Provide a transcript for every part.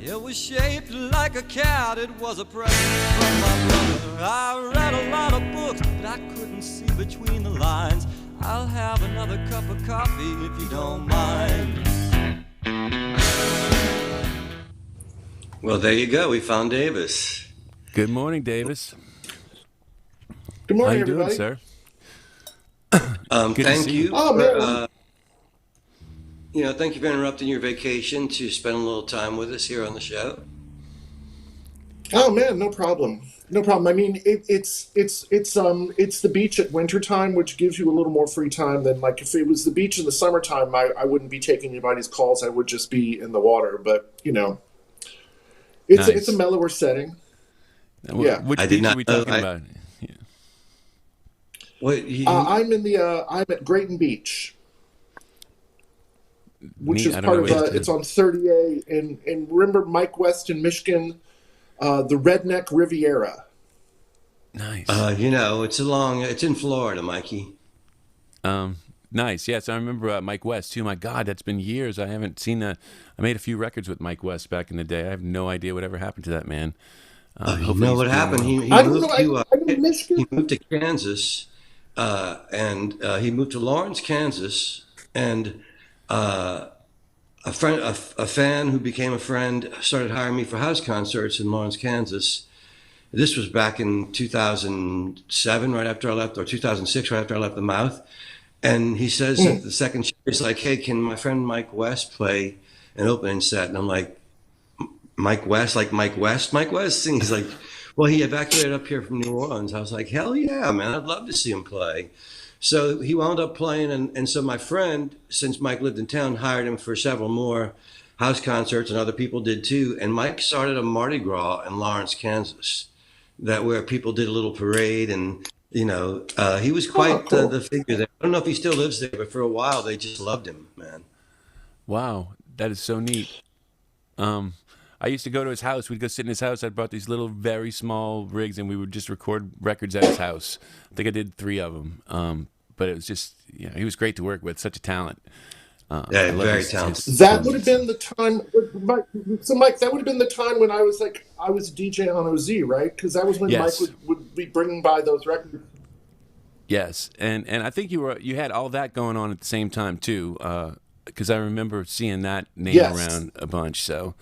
It was shaped like a cat, it was a present from my brother. I read a lot of books, but I couldn't see between the lines. I'll have another cup of coffee if you don't mind. Well, there you go. We found Davis. Good morning, Davis. Good How morning, you doing, everybody. sir? Thank you. Oh, man. Thank you for interrupting your vacation to spend a little time with us here on the show. Oh man, no problem. No problem. I mean, it's the beach at wintertime, which gives you a little more free time than like if it was the beach in the summertime. I wouldn't be taking anybody's calls. I would just be in the water. But it's Nice. it's a mellower setting. Yeah. Which I did beach not are we know- talking I- about? Yeah. What? I'm at Grayton Beach, which Neat. is I don't part know of where it is. it's on 30A, and remember Mike West in Michigan, the Redneck Riviera. Nice. It's in Florida, Mikey. Nice. Yes, I remember Mike West too. My God, that's been years. I haven't seen that. I made a few records with Mike West back in the day. I have no idea whatever happened to that man. You Hopefully know he's what doing happened? well. He I don't moved know. to I'm in Michigan. he moved to Kansas, and he moved to Lawrence, Kansas, and a fan who became a friend started hiring me for house concerts in Lawrence, Kansas. This was back in 2007, right after I left, or 2006, right after I left the Mouth. And he says at the second show, he's like, "Hey, can my friend Mike West play an opening set?" And I'm like, "Mike West, like Mike West, Mike West?" And he's like, "Well, he evacuated up here from New Orleans." I was like, "Hell yeah, man! I'd love to see him play." So he wound up playing, and so my friend, since Mike lived in town, hired him for several more house concerts, and other people did too. And Mike started a Mardi Gras in Lawrence, Kansas, where people did a little parade, and he was quite cool. the figure there. I don't know if he still lives there, but for a while they just loved him, man. Wow, that is so neat. I used to go to his house. We'd go sit in his house. I brought these little, very small rigs, and we would just record records at his house. I think I did 3 of them. But it was just, he was great to work with. Such a talent. I Yeah, love very his- talented. That would have been the time. Mike, that would have been the time when I was DJ on OZ, right? Because that was when Yes. Mike would be bringing by those records. Yes, and I think you had all that going on at the same time too, because I remember seeing that name Yes. around a bunch. So,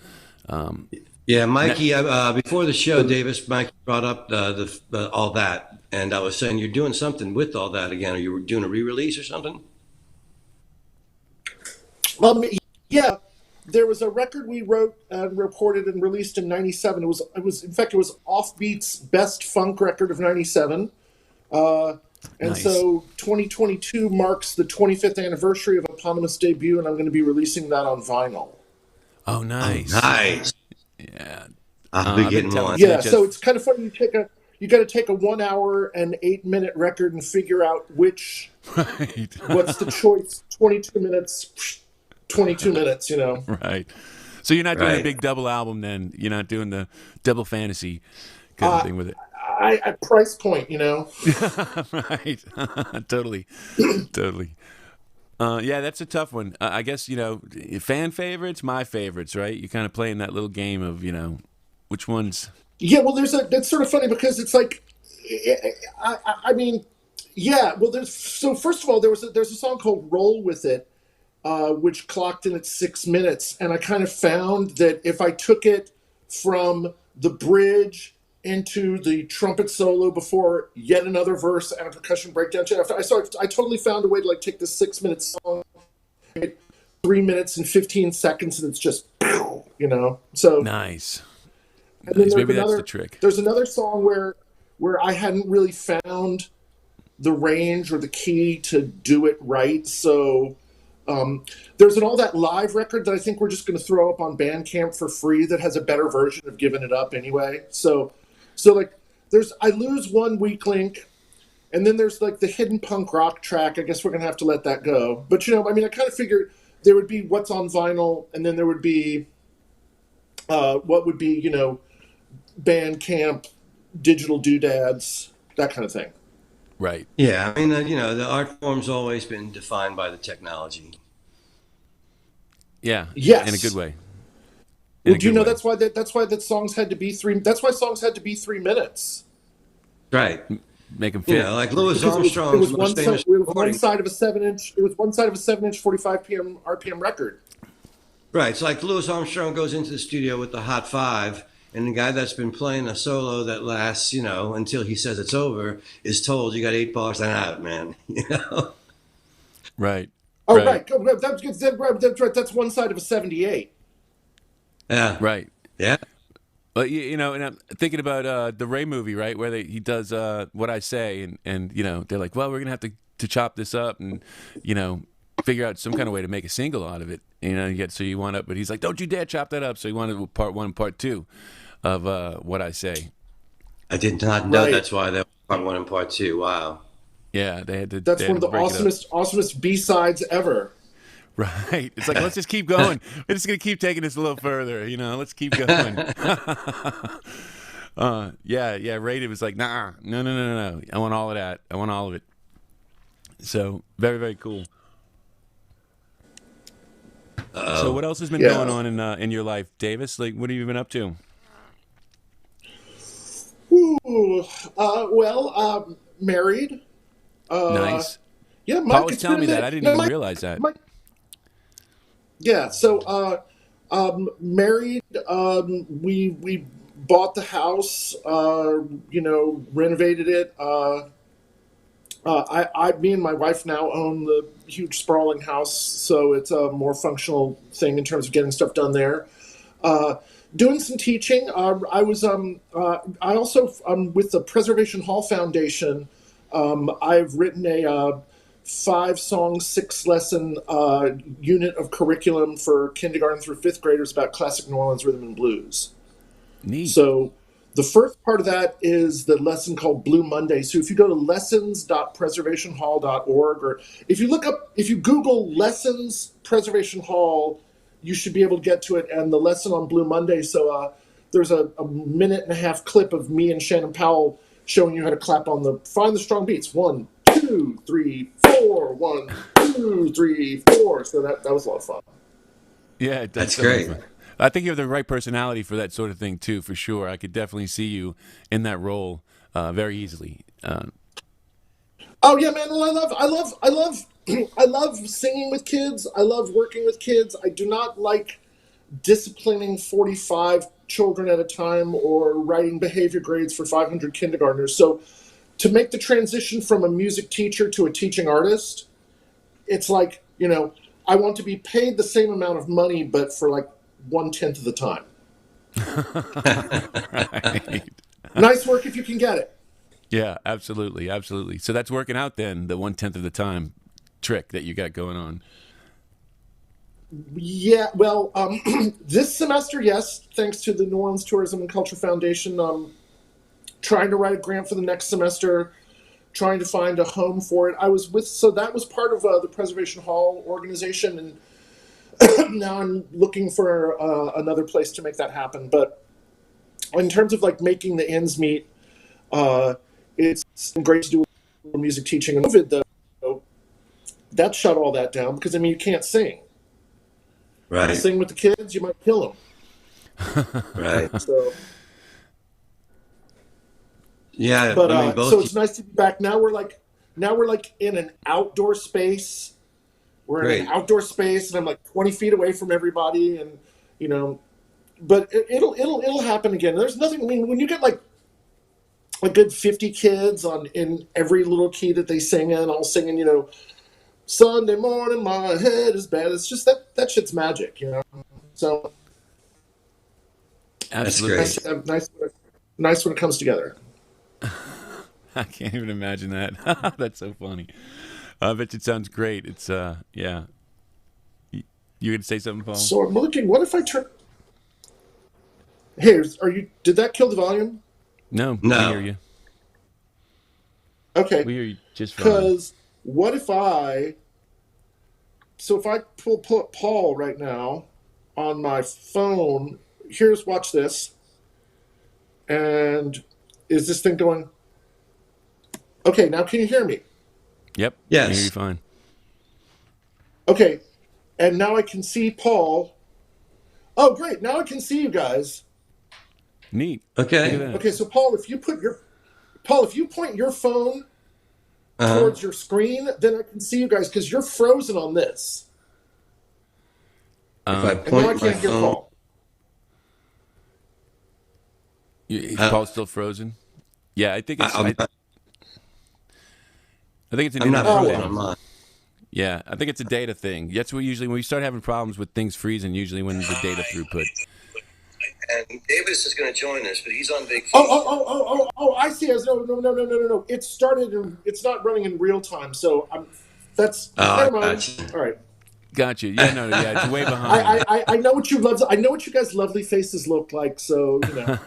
Yeah, Mikey. Before the show, Davis, Mike brought up the all that, and I was saying you're doing something with all that again. Are you doing a re-release or something? Yeah, there was a record we wrote, recorded, and released in '97. It was Offbeat's best funk record of '97. And Nice. so 2022 marks the 25th anniversary of eponymous debut, and I'm going to be releasing that on vinyl. oh, nice, Nice. yeah. I'll be I've been getting telling one. you- Yeah, just- so it's kind of funny. You got to take a 1 hour and 8 minute record and figure out Right, what's the choice. 22 minutes, 22 minutes. right. So you're not doing a Right. big double album, then? You're not doing the double fantasy kind of thing with it, I price point. right? Totally, totally. Yeah, that's a tough one. I guess fan favorites, my favorites, right? You're kind of playing that little game of which ones. Yeah, well, that's sort of funny because it's like, I mean, yeah. Well, so first of all, there's a song called "Roll with It," which clocked in at 6 minutes, and I kind of found that if I took it from the bridge into the trumpet solo before yet another verse and a percussion breakdown, I totally found a way to take this 6 minute song, 3 minutes and 15 seconds, and it's just, So Nice. and then Nice. there's Maybe that's another, the trick. There's another song where I hadn't really found the range or the key to do it right. So there's an All That Live record that I think we're just going to throw up on Bandcamp for free that has a better version of Giving It Up anyway. So there's I Lose One Weak Link, and then there's the hidden punk rock track. I guess we're going to have to let that go. But I kind of figured there would be what's on vinyl, and then there would be what would be Bandcamp, digital doodads, that kind of thing. Right. Yeah, I mean, the art form's always been defined by the technology. Yeah. Yes. In a good way. in Well, a do you good know way. that's why that songs had to be three. That's why songs had to be 3 minutes Right. Make them fit. Like Louis because it Armstrong's was most famous it was one recording. side of a 7 inch. It was one side of a 7 inch 45 RPM record. Right. It's like Louis Armstrong goes into the studio with the Hot Five, and the guy that's been playing a solo that lasts, until he says it's over, is told you got 8 bars and out, man. Right. Oh, Right. right. That's good. That's right. That's one side of a 78. Yeah. Right. Yeah. But and I'm thinking about the Ray movie, right, where he does What I Say, and they're like, well, we're gonna have to chop this up and figure out some kind of way to make a single out of it. So you want up, but he's like, don't you dare chop that up. So he wanted part one, part two of What I Say. I did not know Right. that's why they were part one and part two. Wow. Yeah, they had to. That's they one had of the to break it up. awesomest B-sides ever. Right. It's like, let's just keep going. We're just going to keep taking this a little further, let's keep going. Yeah. Rated was like, nah, no. I want all of that. I want all of it. So, very, very cool. So what else has been going on in your life, Davis? Like, what have you been up to? Ooh, married. Nice. Yeah, Mike. Paul was It's telling me been a that. I minute. didn't even realize that. Mike, yeah. So, married. We bought the house. Renovated it. Me and my wife now own the huge sprawling house, so it's a more functional thing in terms of getting stuff done there. Doing some teaching. I also with the Preservation Hall Foundation. I've written a 5-song, 6-lesson unit of curriculum for kindergarten through 5th graders about classic New Orleans rhythm and blues. Neat. So the first part of that is the lesson called Blue Monday. So if you go to lessons.preservationhall.org, or if you Google Lessons Preservation Hall, you should be able to get to it. And the lesson on Blue Monday. So there's a 1.5-minute clip of me and Shannon Powell showing you how to clap on find the strong beats. 1, 2, 3, 4. 1, 2, 3, 4. So that was a lot of fun. Yeah, That's great. I think you have the right personality for that sort of thing too, for sure. I could definitely see you in that role very easily. Oh yeah, man! Well, I love singing with kids. I love working with kids. I do not like disciplining 45 children at a time or writing behavior grades for 500 kindergartners. So, to make the transition from a music teacher to a teaching artist, it's like I want to be paid the same amount of money, but for like 1/10 of the time. Right. Nice work if you can get it. Yeah, absolutely. So that's working out then, the 1/10 of the time trick that you got going on. Yeah, well, this semester, yes, thanks to the New Orleans Tourism and Culture Foundation, trying to write a grant for the next semester, trying to find a home for it. So that was part of the Preservation Hall organization, and now I'm looking for another place to make that happen. But in terms of like making the ends meet, it's been great to do music teaching. And COVID, though, that shut all that down because you can't sing. Right. Sing with the kids, you might kill them. Right. So. Yeah, But both. so it's nice to be back. Now we're like in an outdoor space. We're in an outdoor space, and I'm like 20 feet away from everybody, and but it'll happen again. There's nothing. When you get like a good 50 kids in every little key that they sing in, all singing, Sunday morning, my head is bad. It's just that shit's magic, So Absolutely. That's great. Nice when it comes together. I can't even imagine that. That's so funny. I bet it sounds great. It's yeah. You gonna say something, Paul? So I'm looking. What if I turn? Hey, did that kill the volume? No, No. we hear you. Okay. We hear you just fine. Because what if if I pull up Paul right now on my phone, watch this. And is this thing going? Okay, now can you hear me? Yep. Yes. We hear you fine. Okay, and now I can see Paul. Oh, great! Now I can see you guys. Neat. Okay. Look at that. Okay, so Paul, if you point your phone Uh-huh. towards your screen, then I can see you guys because you're frozen on this. If I And now I point my can't hear phone, Paul. Is uh, Paul still frozen? Yeah, I think it's. I'm not, I think it's an I'm not internet Oh, frozen thing. on mine. Yeah, I think it's a data thing. That's what usually when we start having problems with things freezing. Usually when the data throughput. And Davis is going to join us, but he's on vacation. I see. No. It started. It's not running in real time, so that's Oh, I never mind. got you. All right. Gotcha. Yeah, no, yeah, it's way behind. I know what you love. I know what you guys' lovely faces look like. So you know.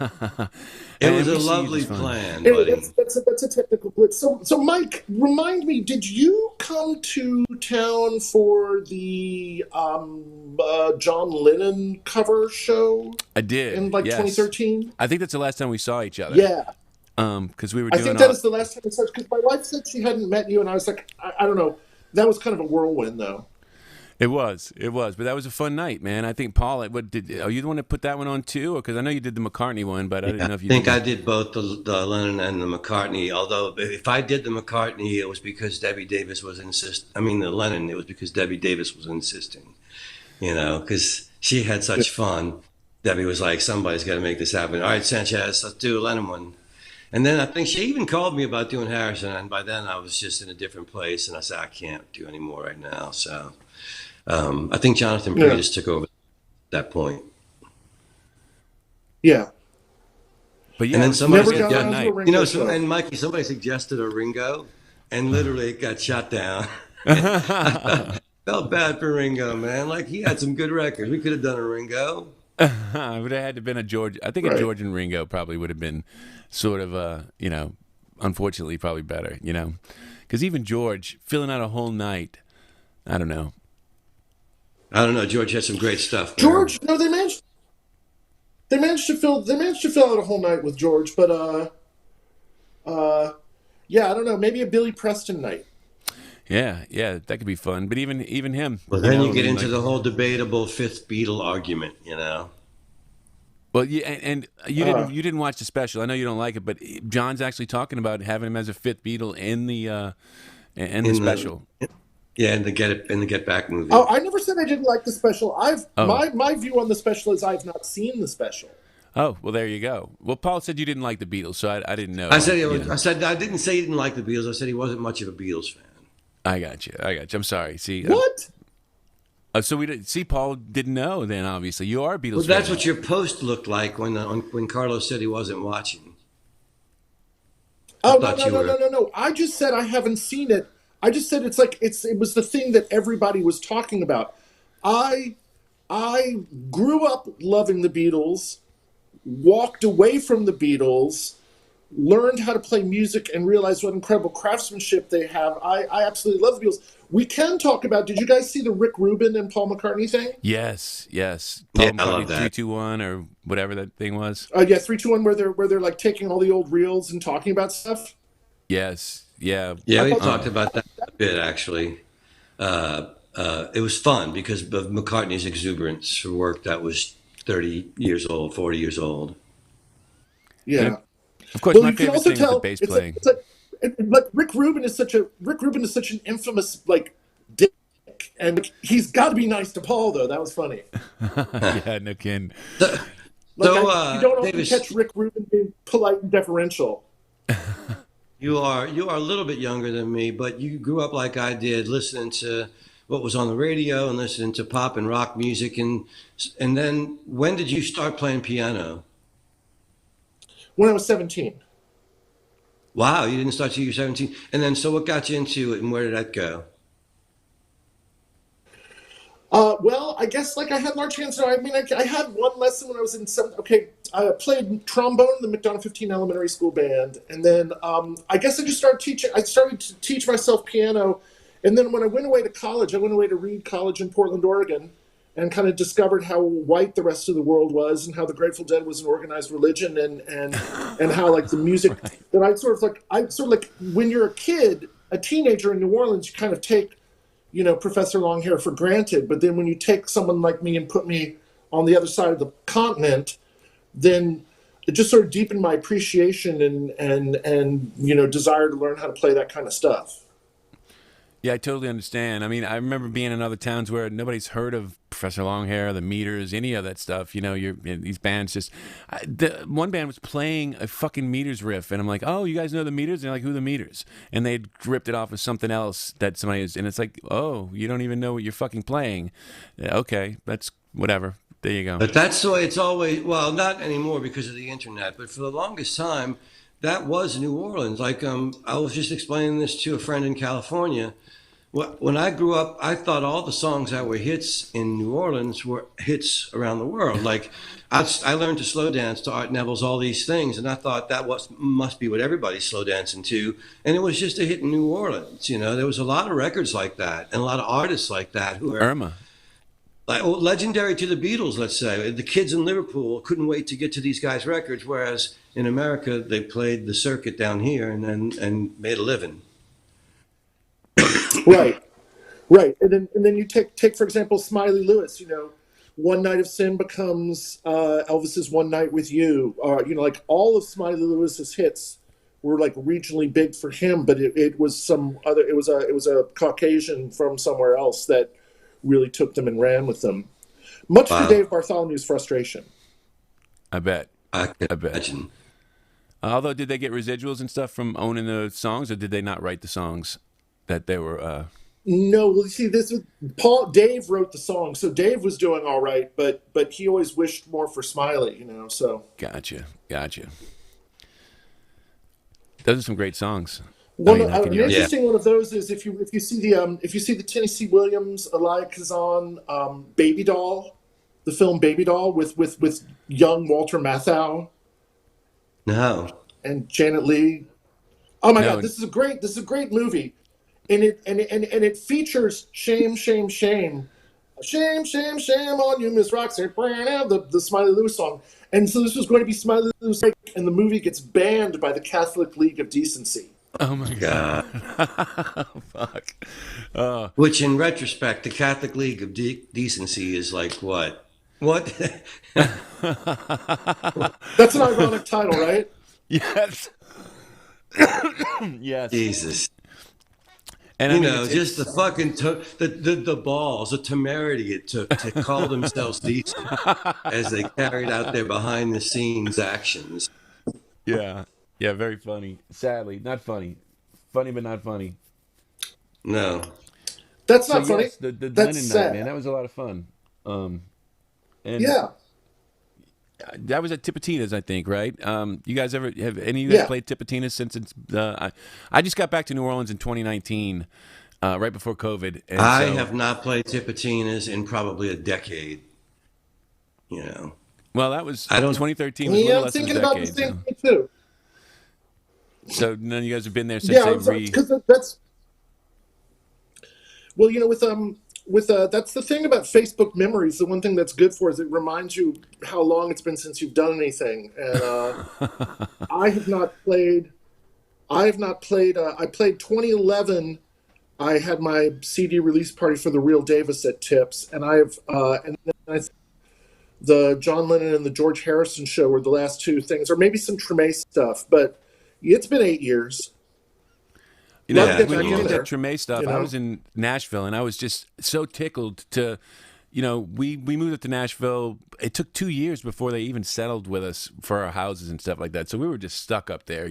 It was a NBC is lovely fun. plan, Anyway, buddy. that's a technical glitch. So Mike, remind me, did you come to town for the John Lennon cover show I did. in like Yes. 2013? I think that's the last time we saw each other. Yeah, Because we were I doing. think that is the last time I saw. Because my wife said she hadn't met you, and I was like, I don't know. That was kind of a whirlwind, though. It was, but that was a fun night, man. I think Paul, are you the one that put that one on too? Because I know you did the McCartney one, but I didn't know if you. I think did I did both the Lennon and the McCartney. Although if I did the McCartney, it was because Debbie Davis was the Lennon. It was because Debbie Davis was insisting. Because she had such fun. Debbie was like, somebody's got to make this happen. All right, Sanchez, let's do a Lennon one. And then I think she even called me about doing Harrison, and by then I was just in a different place, and I said I can't do any more right now. So. I think Jonathan Prius took over at that point. Yeah. But yeah, And then it was somebody Never a got fun around to night. a Ringo show. and Mikey, somebody suggested a Ringo, and literally it got shot down. Felt bad for Ringo, man. Like, he had some good records. We could have done a Ringo. Would have had to have been a George. I think a Right. George and Ringo probably would have been sort of, unfortunately, probably better, because even George filling out a whole night, I don't know. I don't know. George had some great stuff, man. George, no, they managed to fill out a whole night with George, but yeah, I don't know, maybe a Billy Preston night. Yeah, that could be fun. But even him. Well, then you get I mean, into like- the whole debatable fifth Beatle argument, Well, yeah, and you didn't watch the special. I know you don't like it, but John's actually talking about having him as a fifth Beatle in the special. Yeah, in the Get Back movie. Oh, I never said I didn't like the special. Oh. My view on the special is I've not seen the special. Oh, well, there you go. Well, Paul said you didn't like the Beatles, so I didn't know. I said I didn't say he didn't like the Beatles. I said he wasn't much of a Beatles fan. I got you. I'm sorry. See What? So we didn't see. Paul didn't know. Then obviously you are a Beatles. Well, that's fan. what your post looked like when Carlos said he wasn't watching. Oh, thought you were- no. I just said I haven't seen it. I just said it was the thing that everybody was talking about. I grew up loving the Beatles, walked away from the Beatles, learned how to play music, and realized what incredible craftsmanship they have. I absolutely love the Beatles. We can talk about, did you guys see the Rick Rubin and Paul McCartney thing? Yes. Yeah, Paul I love McCartney, that. 3-2-1 or whatever that thing was. Yeah, 3-2-1, where they're like taking all the old reels and talking about stuff. Yes. Yeah. Yeah, we talked about that a bit, actually. It was fun because of McCartney's exuberance for work that was 30 years old, 40 years old. Yeah. Of course, Well, my you can favorite also thing was the tell bass it's playing. like Rick Rubin is such an infamous like dick, and he's got to be nice to Paul though. That was funny. Yeah, no kidding. So, You don't often Davis, catch Rick Rubin being polite and deferential. you are a little bit younger than me, but you grew up like I did, listening to what was on the radio and listening to pop and rock music. And then when did you start playing piano? When I was 17. Wow, you didn't start till you were 17. And then, so what got you into it, and where did that go? Well, I guess like I had large hands. So I mean, I had one lesson when I was in seventh. Okay, I played trombone in the McDonough 15 Elementary School band, and then I guess I just started teaching. I started to teach myself piano, and then when I went away to college, I went away to Reed College in Portland, Oregon, and kind of discovered how white the rest of the world was, and how the Grateful Dead was an organized religion, and how like the music that I sort of like when you're a kid, a teenager in New Orleans, you kind of take Professor Longhair for granted. But then when you take someone like me and put me on the other side of the continent, then it just sort of deepened my appreciation and desire to learn how to play that kind of stuff. Yeah, I totally understand. I mean, I remember being in other towns where nobody's heard of Professor Longhair, the Meters, any of that stuff. These bands just. The one band was playing a fucking Meters riff, and I'm like, "Oh, you guys know the Meters?" And they're like, "Who are the Meters?" And they'd ripped it off of something else that somebody is, and it's like, "Oh, you don't even know what you're fucking playing." Yeah, okay, that's whatever. There you go. But that's the way it's always. Well, not anymore because of the internet. But for the longest time, that was New Orleans. Like I was just explaining this to a friend in California. When I grew up, I thought all the songs that were hits in New Orleans were hits around the world. Like I learned to slow dance to Art Neville's All These Things, and I thought that must be what everybody's slow dancing to. And it was just a hit in New Orleans. There was a lot of records like that and a lot of artists like that who are Irma. like legendary to the Beatles, let's say. The kids in Liverpool couldn't wait to get to these guys' records, whereas in America they played the circuit down here and made a living. Right. And then you take for example Smiley Lewis. One Night of Sin becomes Elvis's One Night with You. Like all of Smiley Lewis's hits were like regionally big for him, but it was some other. It was a Caucasian from somewhere else that really took them and ran with them. Much to Dave Bartholomew's frustration. I bet. I can imagine. Although, did they get residuals and stuff from owning the songs, or did they not write the songs that they were? No, well, you see, Dave wrote the song, so Dave was doing all right, but he always wished more for Smiley, So Gotcha. Those are some great songs. An interesting one of those is if you see the Tennessee Williams, Elia Kazan Baby Doll, the film Baby Doll with young Walter Matthau. No. And Janet Leigh. Oh my God, this is a great movie. And it features shame on you, Miss Roxy, the Smiley Lewis song. And so this was going to be Smiley Lewis, and the movie gets banned by the Catholic League of Decency. Oh my God. Fuck. Which in retrospect, the Catholic League of Decency is like what? What? That's an ironic title, right? Yes. Yes. Jesus. And just the fucking the balls, the temerity it took to call themselves decent as they carried out their behind the scenes actions. Yeah, very funny. Sadly, not funny. Funny but not funny. No, that's not funny. Yes, the that's Lennon sad. night, man, that was a lot of fun. And yeah. That was at Tippatina's, I think, right? You guys have any of you guys played Tippatina's since it's? I just got back to New Orleans in 2019, right before COVID. And I have not played Tippatina's in probably a decade. Well, that was 2013. Was a little less than a decade. I'm thinking about the same thing too. So none of you guys have been there since because that's. Well, that's the thing about Facebook memories. The one thing that's good for is it reminds you how long it's been since you've done anything. And I have not played. I played 2011. I had my CD release party for the Real Davis at Tips, and the John Lennon and the George Harrison show were the last two things, or maybe some Treme stuff. But it's been 8 years. When you did that Treme stuff, I was in Nashville, and I was just so tickled to, we moved up to Nashville. It took 2 years before they even settled with us for our houses and stuff like that. So we were just stuck up there,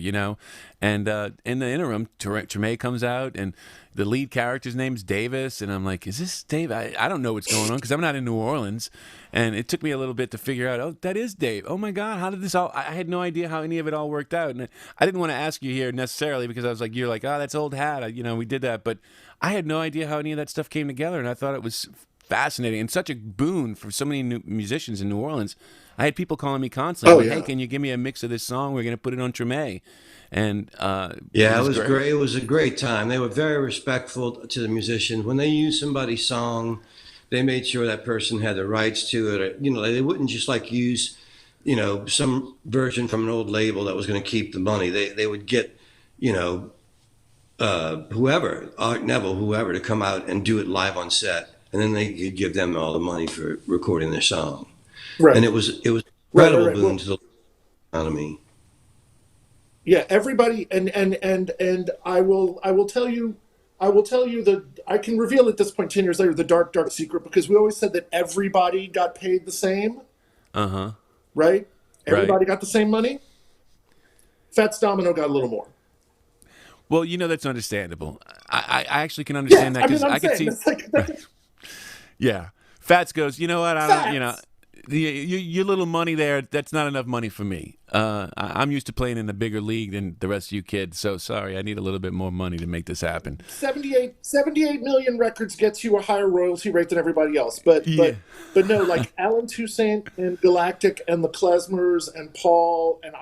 And in the interim, Treme comes out, and the lead character's name's Davis, and I'm like, is this Dave? I don't know what's going on because I'm not in New Orleans. And it took me a little bit to figure out, oh, that is Dave. Oh, my God, how did this all... I had no idea how any of it all worked out. And I didn't want to ask you here necessarily because I was like, you're like, oh, that's old hat. We did that. But I had no idea how any of that stuff came together, and I thought it was fascinating and such a boon for so many new musicians in New Orleans. I had people calling me constantly, hey, can you give me a mix of this song? We're going to put it on Treme. And it was great. It was a great time. They were very respectful to the musicians. When they used somebody's song, they made sure that person had the rights to it. They wouldn't just use, some version from an old label that was going to keep the money. They would get, whoever, Art Neville, whoever, to come out and do it live on set. And then they could give them all the money for recording their song. and Right. it was Right. incredible Right. boon Well, to the economy. yeah. Everybody, and I will tell you that I can reveal at this point, 10 years later, the dark secret, because we always said that everybody got paid the same, Uh-huh. right? Right. Everybody got the same money. Fats Domino got a little more. Well, that's understandable. I actually can Yeah, understand that I mean, because I'm I could saying see. that's like Right. that's Yeah. Fats goes, you know what? I don't, facts. your little money there, that's not enough money for me. I'm used to playing in a bigger league than the rest of you kids. So sorry, I need a little bit more money to make this happen. 78 million records gets you a higher royalty rate than everybody else. Yeah. But no, like Alan Toussaint and Galactic and the Klezmers and Paul and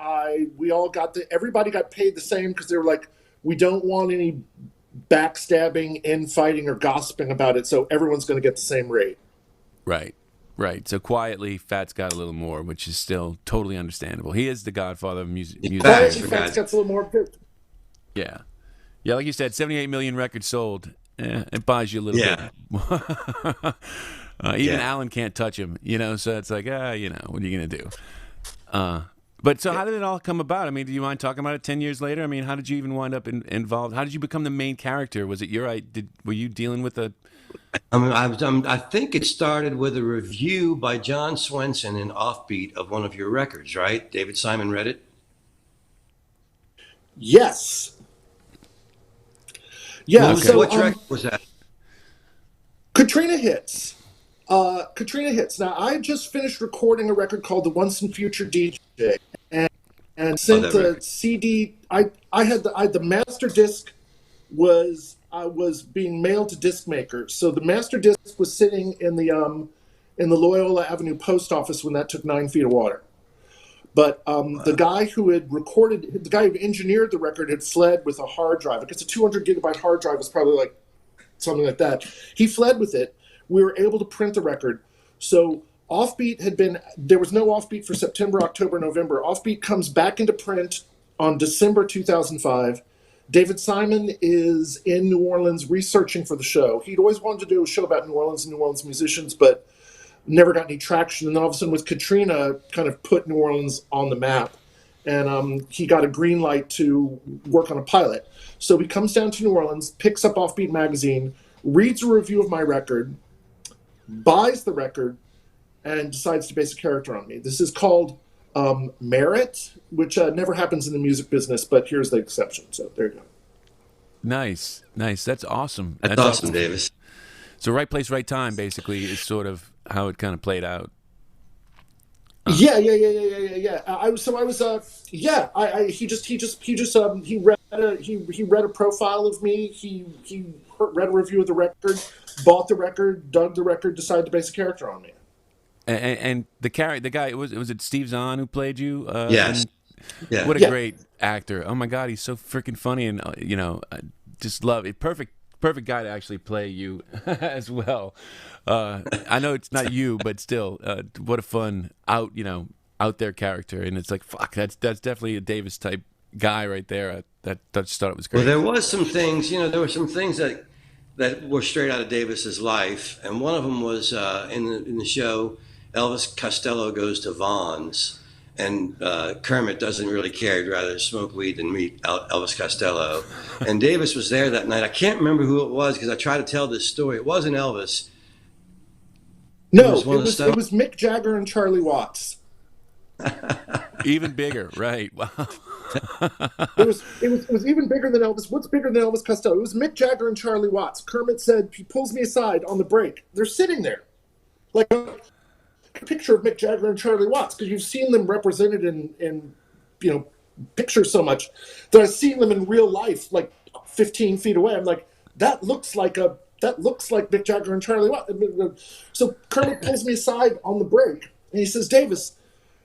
we all got everybody got paid the same because they were like, we don't want any backstabbing, infighting, or gossiping about it, so everyone's going to get the same rate. Right. Right. So quietly, Fats got a little more, which is still totally understandable. He is the godfather of music Facts, Quietly, for fame. Fats God's gets a little more. Yeah. Yeah, like you said, 78 million records sold. It buys you a little yeah, bit. Even yeah. Alan can't touch him, so it's like, what are you going to do? But so how did it all come about? I mean, do you mind talking about it 10 years later? I mean, how did you even wind up involved? How did you become the main character? Was it were you dealing with a... I mean, I think it started with a review by John Swenson in Offbeat of one of your records, right? David Simon read it. Yes. Yeah. Okay. What record was that? Katrina hits. Katrina hits. Now I just finished recording a record called "The Once and Future DJ," and Oh, sent that a record. CD. I had the master disc was being mailed to disc makers. So the master disc was sitting in the Loyola Avenue post office when that took 9 feet of water. But the guy who engineered the record had fled with a hard drive. It's a 200 gigabyte hard drive. It's probably like something like that. He fled with it. We were able to print the record. So there was no Offbeat for September, October, November. Offbeat comes back into print on December 2005. David Simon is in New Orleans researching for the show. He'd always wanted to do a show about New Orleans and New Orleans musicians, but never got any traction. And then all of a sudden with Katrina, kind of put New Orleans on the map. And he got a green light to work on a pilot. So he comes down to New Orleans, picks up Offbeat magazine, reads a review of my record, buys the record, and decides to base a character on me. This is called merit, which never happens in the music business, but here's the exception. So there you go. Nice. That's awesome. That's awesome, Davis. So right place, right time, basically, is sort of how it kind of played out. Yeah. He read a profile of me. He read a review of the record, bought the record, dug the record, decided to base a character on me. And the guy, was it Steve Zahn who played you? Yes. Yeah. What a Yeah. great actor! Oh my God, he's so freaking funny, and I just love it. Perfect guy to actually play you as well. I know it's not you, but still, what a fun out there character, and it's like fuck, that's definitely a Davis type guy right there. I just thought it was great. Well, there was some things, there were some things that were straight out of Davis's life, and one of them was in the show, Elvis Costello goes to Vaughn's, and Kermit doesn't really care. He'd rather smoke weed than meet Elvis Costello. And Davis was there that night. I can't remember who it was because I tried to tell this story. It wasn't Elvis. No, it was Mick Jagger and Charlie Watts. Even bigger, right? Wow. It was even bigger than Elvis. What's bigger than Elvis Costello? It was Mick Jagger and Charlie Watts. Kermit said, he pulls me aside on the break. They're sitting there. Like a picture of Mick Jagger and Charlie Watts, because you've seen them represented in pictures so much that I've seen them in real life, like 15 feet away. I'm like, that looks like Mick Jagger and Charlie Watts. So Kermit pulls me aside on the break, and he says, Davis,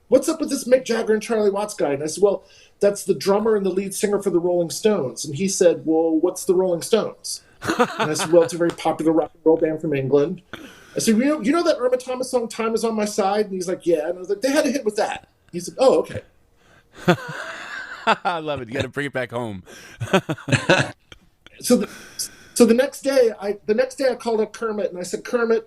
what's up with this Mick Jagger and Charlie Watts guy? And I said, well, that's the drummer and the lead singer for the Rolling Stones. And he said, well, what's the Rolling Stones? And I said, well, it's a very popular rock and roll band from England. I said, you know that Irma Thomas song, Time Is On My Side? And he's like, yeah. And I was like, they had a hit with that. He said, oh, okay. I love it. You got to bring it back home. So the next day I called up Kermit and I said, Kermit,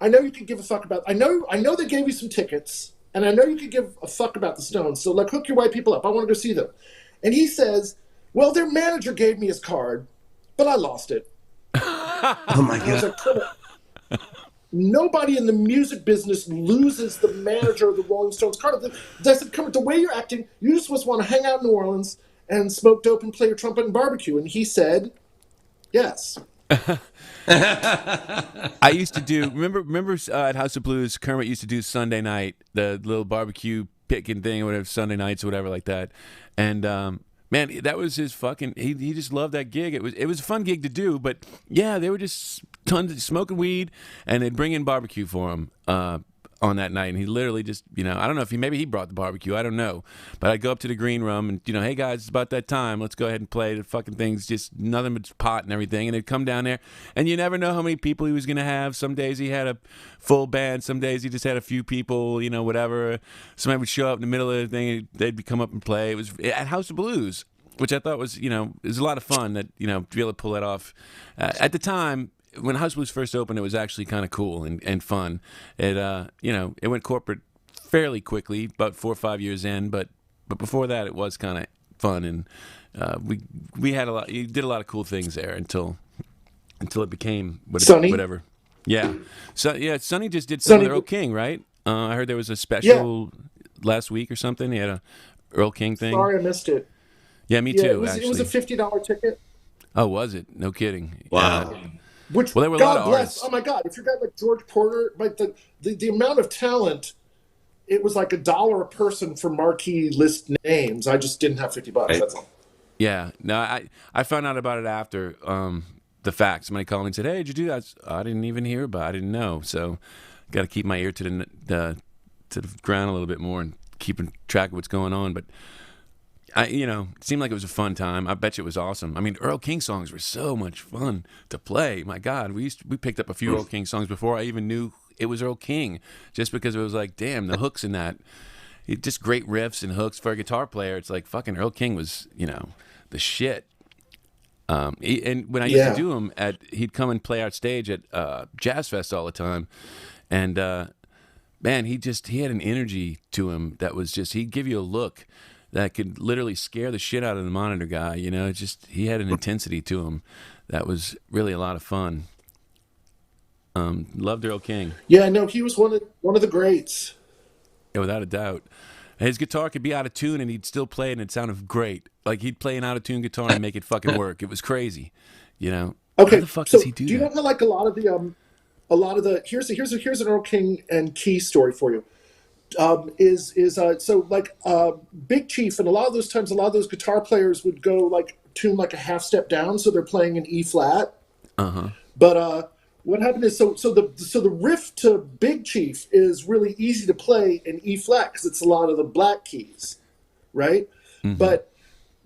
I know you could give a fuck about. I know they gave you some tickets, and I know you could give a fuck about the Stones. So like, hook your white people up. I want to go see them." And he says, "Well, their manager gave me his card, but I lost it." Oh my And I was God. like, Kermit, nobody in the music business loses the manager of the Rolling Stones card. I said, "Kermit, the way you're acting, you just must want to hang out in New Orleans and smoke dope and play your trumpet and barbecue." And he said, "Yes." I used to do. Remember at House of Blues, Kermit used to do Sunday night, the little barbecue picking thing, or whatever, Sunday nights or whatever like that. And man, that was his fucking. He just loved that gig. It was a fun gig to do, but yeah, they were just tons of smoking weed, and they'd bring in barbecue for him on that night. And he literally just, I don't know if maybe he brought the barbecue. I don't know, but I'd go up to the green room and hey guys, it's about that time. Let's go ahead and play. The fucking thing's just nothing but pot and everything. And they'd come down there, and you never know how many people he was gonna have. Some days he had a full band. Some days he just had a few people. Whatever. Somebody would show up in the middle of the thing. They'd come up and play. It was at House of Blues, which I thought was, it was a lot of fun to be able to pull that off. At the time, when House Blues first opened, it was actually kind of cool and fun. It, it went corporate fairly quickly, about 4 or 5 years in, but before that, it was kind of fun, and we had you did a lot of cool things there until it became Sonny? whatever. Yeah. So yeah, Sonny just did Sonny- some with Earl King, right? I heard there was a special last week or something. He had a Earl King thing. Sorry, I missed it. Yeah, me Yeah, too. it was actually, a $50 ticket. oh, was it? No kidding. Wow. Which, Well, there were a lot God of bless. artists. Oh my God! If you're a guy like George Porter, like the amount of talent, it was like $1 a person for marquee list names. I just didn't have $50. Right. That's all. Yeah, no, I found out about it after the fact. Somebody called me and said, "Hey, did you do that?" I didn't even hear about it. I didn't know. So, got to keep my ear to the ground a little bit more and keeping track of what's going on. But it seemed like it was a fun time. I bet you it was awesome. I mean, Earl King songs were so much fun to play. My God, we picked up a few Earl King songs before I even knew it was Earl King, just because it was like, damn, the hooks in that. Just great riffs and hooks for a guitar player. It's like fucking Earl King was, the shit. And when I used to do him he'd come and play our stage at Jazz Fest all the time, and man, he had an energy to him that was just, he'd give you a look that could literally scare the shit out of the monitor guy. He had an intensity to him that was really a lot of fun. Loved Earl King. Yeah, no, he was one of the greats. Yeah, without a doubt. His guitar could be out of tune and he'd still play it and it sounded great. Like he'd play an out of tune guitar and make it fucking work. It was crazy. How Okay, the fuck so does he do you know that? how like a lot of the here's an Earl King and Key story for you. Big Chief, and a lot of those times, a lot of those guitar players would go like tune like a half step down, so they're playing an E flat. Uh-huh. But what happened is, so the riff to Big Chief is really easy to play in E flat because it's a lot of the black keys, right? Mm-hmm. But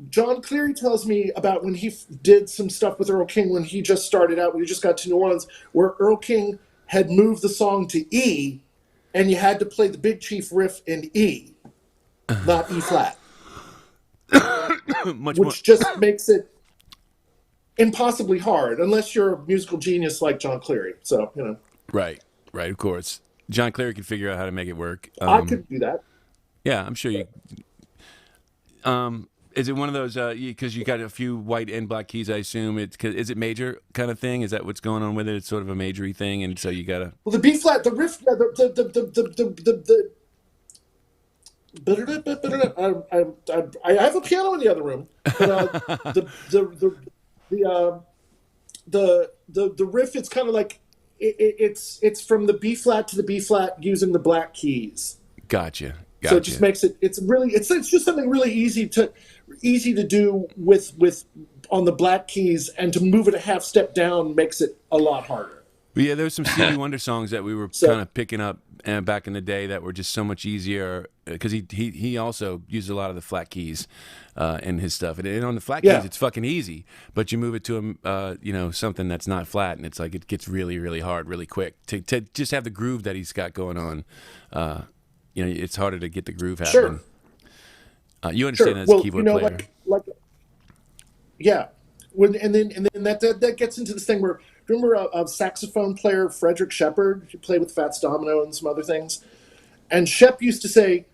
John Cleary tells me about when he did some stuff with Earl King when he just started out, when he just got to New Orleans, where Earl King had moved the song to E, and you had to play the Big Chief riff in E, not E flat, which just makes it impossibly hard unless you're a musical genius like John Cleary. So, Right, of course. John Cleary could figure out how to make it work. I could do that. Yeah, I'm sure you. Is it one of those? Because you got a few white and black keys, I assume. Is it major kind of thing? Is that what's going on with it? It's sort of a majory thing, and so you gotta. Well, the B flat, the riff, I have a piano in the other room, but the riff, it's kind of like it's from the B flat to the B flat using the black keys. Gotcha. So it just makes it's just something really easy to do with on the black keys, and to move it a half step down makes it a lot harder. But yeah, there was some Stevie Wonder songs that we were kind of picking up back in the day that were just so much easier because he also used a lot of the flat keys in his stuff, and on the flat keys it's fucking easy, but you move it to him, something that's not flat, and it's like it gets really really hard really quick to just have the groove that he's got going on. It's harder to get the groove happening. Sure. You understand as a keyboard player. Yeah. And then that gets into this thing where remember a saxophone player, Frederick Shepard, who played with Fats Domino and some other things? And Shep used to say,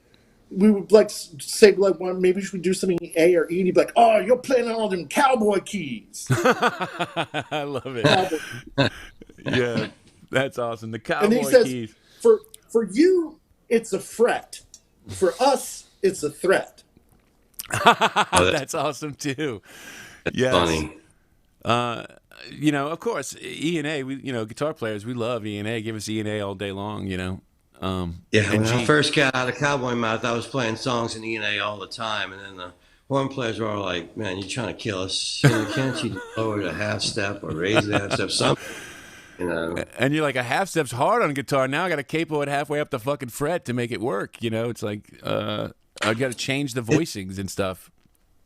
we would like say like, well, maybe we should do something in A or E. And he'd be like, "Oh, you're playing all them cowboy keys." I love it. Cowboy. Yeah, that's awesome. The And then he cowboy says, keys. For you, it's a fret. For us, it's a threat. That's awesome too. Yes. Funny. Of course, E and A. We, guitar players, we love E and A. Give us E and A all day long. Yeah, when and I G. first got out of Cowboy Mouth, I was playing songs in E&A all the time, and then the horn players were all like, "Man, you're trying to kill us. Can't you lower the half step or raise the half step? Something, And you're like, a half step's hard on guitar. Now I got to capo it halfway up the fucking fret to make it work. It's like I got to change the voicings and stuff.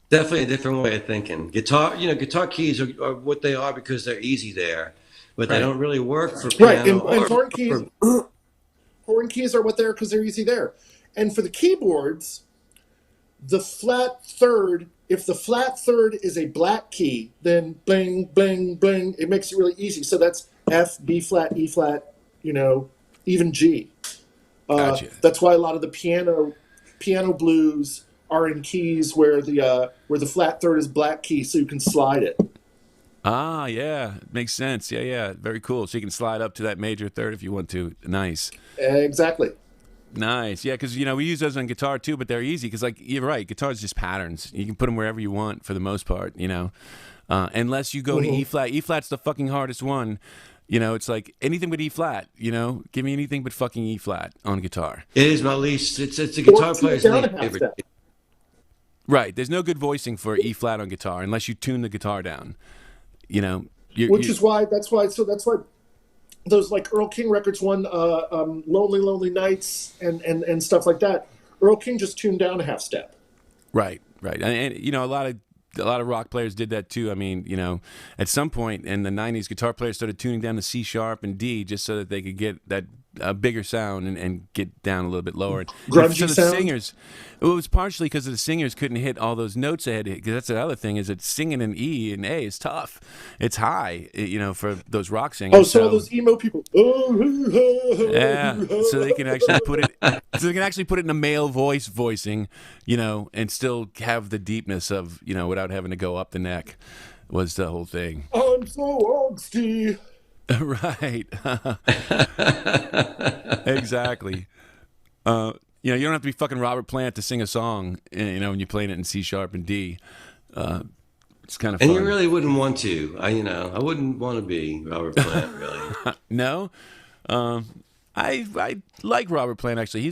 Definitely a different way of thinking. Guitar keys are what they are because they're easy there, but they don't really work for piano. Right, and horn keys. Horn keys are what they are because they're easy there. And for the keyboards, the flat third, if the flat third is a black key, then bling, bling, bling, it makes it really easy. So that's F, B flat, E flat, even G. Gotcha. That's why a lot of the piano blues are in keys where the flat third is black key, so you can slide it. Ah, yeah, makes sense. Yeah, very cool. So you can slide up to that major third if you want to. Nice. Exactly. Nice. Yeah, because we use those on guitar too, but they're easy because, like, you're right, guitar is just patterns. You can put them wherever you want for the most part. Unless you go to E flat. E flat's the fucking hardest one. It's like anything but E flat. Give me anything but fucking E flat on guitar. It is my least. It's a guitar player's least favorite. Right. There's no good voicing for E flat on guitar unless you tune the guitar down. That's why those like Earl King records won Lonely Nights and stuff like that. Earl King just tuned down a half step. Right. And a lot of rock players did that too. I mean, at some point in the 90s, guitar players started tuning down to C sharp and D just so that they could get that bigger sound and get down a little bit lower. Grungy so the singers, it was partially because the singers couldn't hit all those notes they had to hit, because that's the other thing, is that singing in E and A is tough. It's high, for those rock singers. Oh, so all those emo people. Yeah, so they can actually put it in a male voicing, and still have the deepness of, without having to go up the neck, was the whole thing. I'm so angsty. Right. Exactly. You don't have to be fucking Robert Plant to sing a song, when you're playing it in C sharp and D. It's kind of fun. And you really wouldn't want to. I wouldn't want to be Robert Plant, really. No? I like Robert Plant, actually. He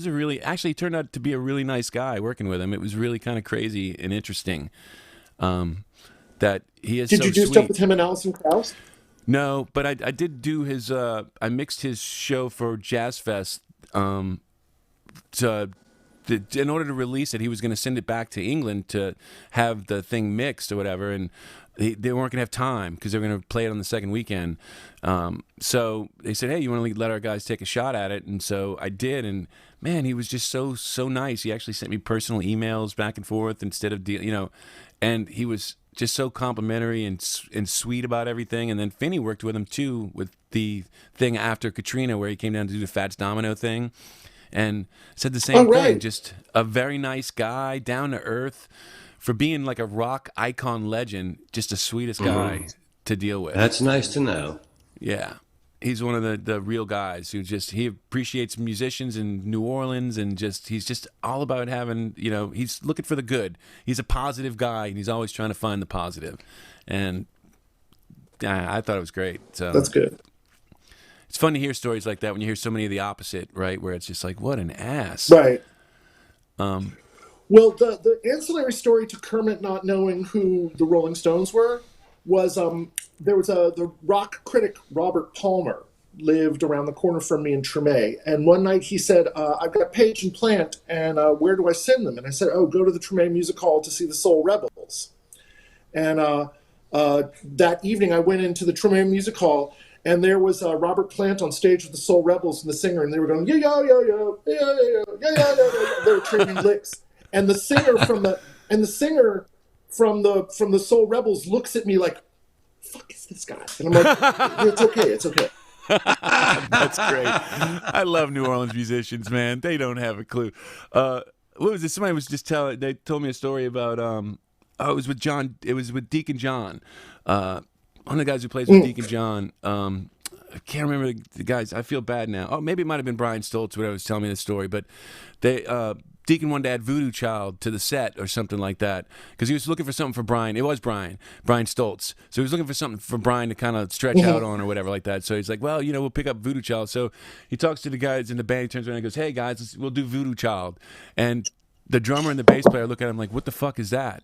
turned out to be a really nice guy working with him. It was really kind of crazy and interesting that he is so sweet. Did you do stuff with him and Alison Krauss? No, but I did do his. I mixed his show for Jazz Fest. In order to release it, he was going to send it back to England to have the thing mixed or whatever, and they weren't going to have time because they were going to play it on the second weekend. So they said, "Hey, you want to let our guys take a shot at it?" And so I did, and man, he was just so nice. He actually sent me personal emails back and forth instead of and he was just so complimentary and sweet about everything. And then Finney worked with him too with the thing after Katrina, where he came down to do the Fats Domino thing, and said the same thing. Just a very nice guy, down to earth, for being like a rock icon legend. Just the sweetest guy to deal with. That's nice to know. Yeah. He's one of the real guys who he appreciates musicians in New Orleans, and he's just all about having, he's looking for the good. He's a positive guy, and he's always trying to find the positive. And I thought it was great. So that's good. It's fun to hear stories like that when you hear so many of the opposite, right? Where it's just like, what an ass. Right. Well, the ancillary story to Kermit not knowing who the Rolling Stones were was there was the rock critic Robert Palmer lived around the corner from me in Treme, and one night he said, "I've got Page and Plant, and where do I send them?" And I said, "Oh, go to the Treme Music Hall to see the Soul Rebels." And that evening, I went into the Treme Music Hall, and there was Robert Plant on stage with the Soul Rebels and the singer, and they were going yeah yeah yeah yeah yeah yeah yeah yeah yeah. They were trading licks, and the singer from the Soul Rebels looks at me like, fuck is this guy? And I'm like, it's okay, it's okay. That's great. I love New Orleans musicians, man. They don't have a clue. What was it? Somebody was just they told me a story about it was with John. It was with Deacon John. One of the guys who plays with Deacon John. I can't remember the guys. I feel bad now. Oh, maybe it might have been Brian Stoltz, whoever was telling me this story. But Deacon wanted to add Voodoo Child to the set or something like that because he was looking for something for Brian. It was Brian Stoltz. So he was looking for something for Brian to kind of stretch out on or whatever like that. So he's like, well, we'll pick up Voodoo Child. So he talks to the guys in the band. He turns around and goes, hey, guys, we'll do Voodoo Child. And the drummer and the bass player look at him like, what the fuck is that?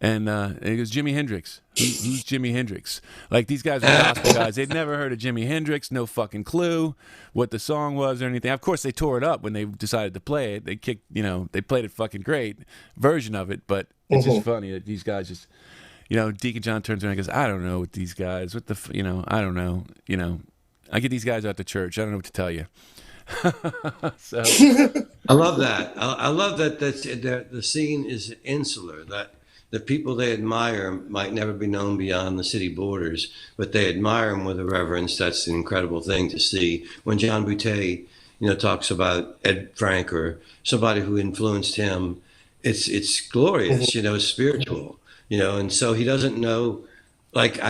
And he goes, Jimi Hendrix. Who's Jimi Hendrix? Like, these guys are gospel guys. They'd never heard of Jimi Hendrix, no fucking clue what the song was or anything. Of course, they tore it up when they decided to play it. They they played it fucking great version of it, but it's just funny that these guys just, Deacon John turns around and goes, I don't know what these guys, I don't know, I get these guys out to church. I don't know what to tell you. So I love that. I love that the scene is insular, that the people they admire might never be known beyond the city borders, but they admire them with a reverence. That's an incredible thing to see. When John Boutte, talks about Ed Frank or somebody who influenced him, it's glorious, it's spiritual, and so he doesn't know, like